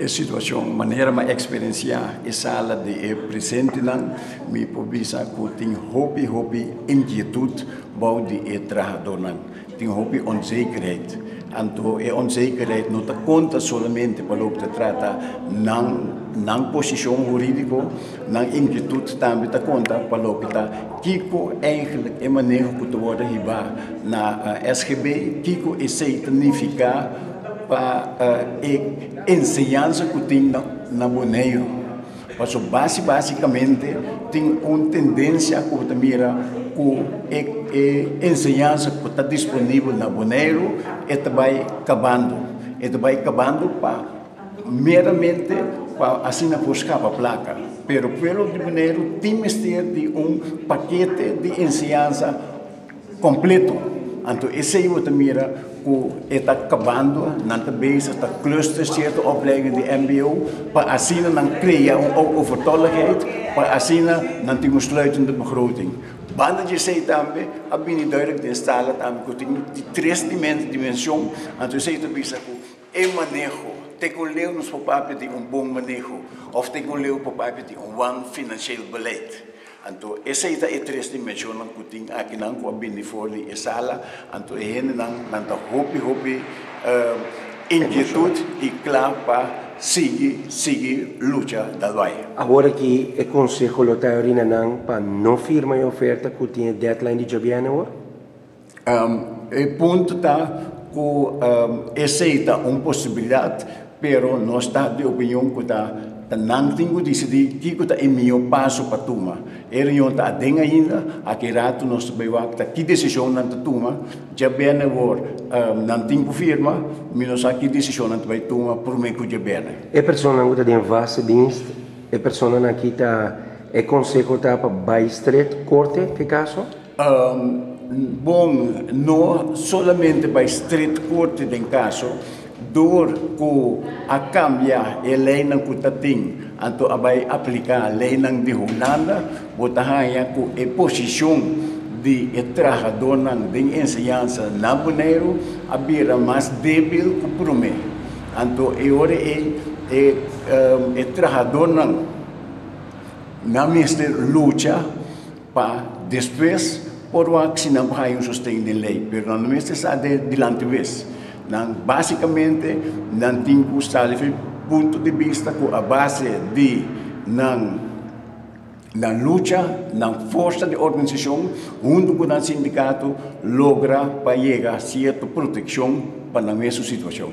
a situação, maneira de experienciar a sala de presente não, me provisa que tem hobby inquietude bom de trabalhador não, tem hobby onzekerheid. Então, a onzekerheid não te conta somente para o que trata não posição jurídica, não inquietude também te conta para o que está Kiko eigenlijk é maneira que tu pode ribar na SGB, Kiko é significar para a ensinança que tem na Bonaire. Mas basicamente tem uma tendência que você mira que a ensinança que está disponível na Bonaire vai acabando para meramente para assim buscar a placa. Pero pelo de Bonaire tem de paquete de ensinança completo. Então, esse aí você mira que está acabando, não está cluster certa opleiding de MBO, para assim não criar uma overtolligheid, para assim não ter sluitende begroting. Banda de sei também, a bem duidelijk de instala também, que tem de três dimensões, então sei também que é manejo, tem que ler nos papéis de bom manejo, ou tem que ler papéis de bom financieel beleid. Então, essa é a três dimensões que tem aqui não com a bem fora de sala, então é não hobby inquietude e claro para seguir luta da lei. Agora que o conselho lo teorina não para não firmar a oferta que tem deadline de janeiro? O ponto está que aceita uma possibilidade, pero nós está de opinião que não tenho decidido que é o meu passo para tomar. Não está ainda, aqui rato nós sabemos que decisão não toma, já bem agora não tenho firma, mas que decisão não vai tomar por mim que já bem. A pessoa que tem vasta dienst, a pessoa que está é conselho para Bijstreet corte, que caso? Bom, não somente Bijstreet corte tem caso, door que a cambiar a lei não que tem, então vai aplicar a lei não de Holanda, botar que a posição de trabalhador não de ensinança na Bonaire a vira mais débil que por mim. Então agora é trabalhador não mestre luta para depois por o que se não vai sustento de lei, mas não mestre está delante vez. Basicamente, não tem custado ponto de vista que a base de na luta, na força de organização, junto com o sindicato, logra para chegar a certa proteção para a mesma situação.